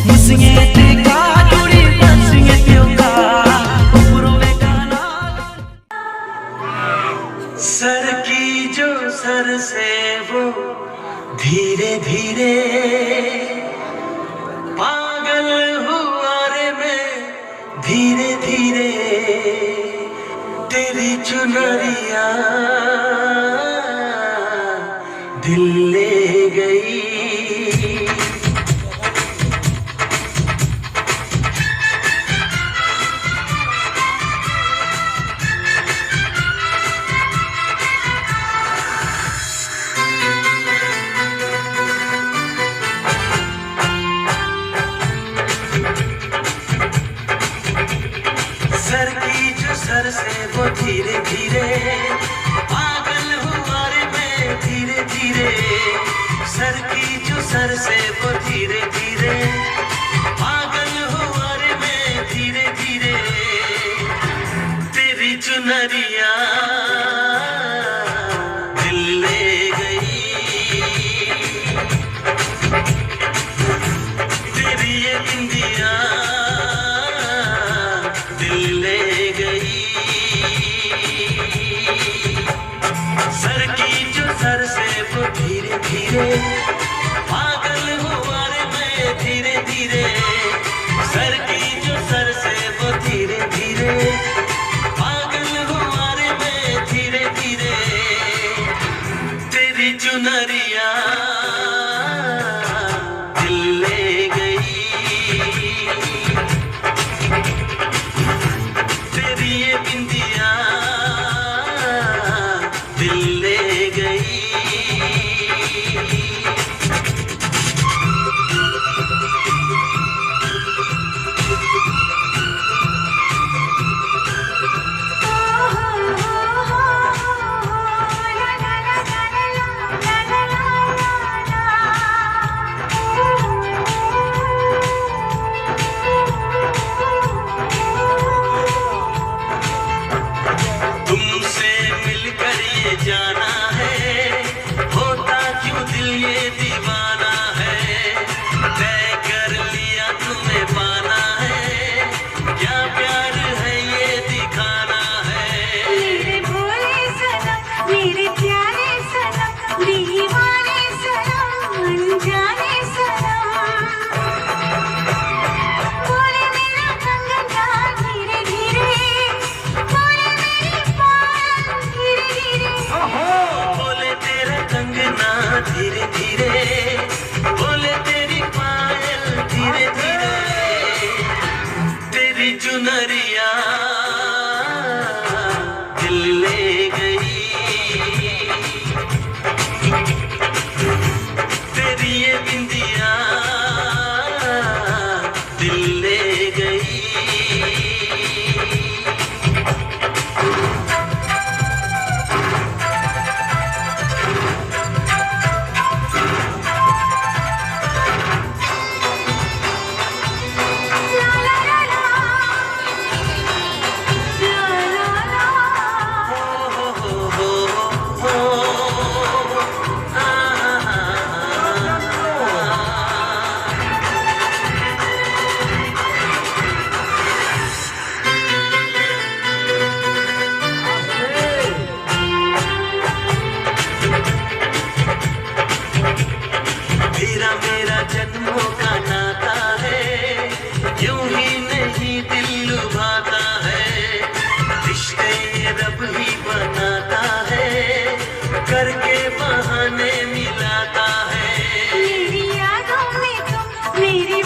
मुसिए का जुड़ी बसिए त्योका उपरों गाना सर की जो सर से वो धीरे धीरे पागल हुआ रे मैं धीरे धीरे तेरी चुनरिया दिल ले गई। सर की जो सर से वो धीरे धीरे पागल हुआ रे मैं धीरे धीरे सर की जो सर से वो धीरे धीरे पागल हुआ रे मैं धीरे धीरे तेरी चुनरिया दिल ले गई तेरी ये बिंदिया दिल ले गई। सर की जो सर से वो धीरे धीरे पागल हुआ रे मैं धीरे धीरे सर की जो सर से वो धीरे धीरे पागल हुआ रे मैं धीरे धीरे तेरी चुनरिया दिल ले गई तेरी ये बिंदिया दिल ले गई। तुमसे मिलकर ये जाना है होता क्यों दिल ये दीवाना है तय कर लिया तुम्हें पाना है क्या प्यार है ये दिखाना है। मेरे भोले सनम मेरे प्यारे सनम दीवाने सनम अनजाने सनम बोले मेरा कंगना धीरे धीरे बोले मेरी पायल धीरे धीरे बोले तेरा कंगना धीरे धीरे बोले तेरी पायल धीरे धीरे तेरी चुनरिया दिल ले गई तेरी ये बिंदिया दिल ले गई। ला ला ला ला ला ला तेरा मेरा जन्मों का नाता है यूं ही नहीं दिल लुभाता है रिश्ते ये रब ही बनाता है करके बहाने मिलाता है। मेरी यादों में तुम मेरी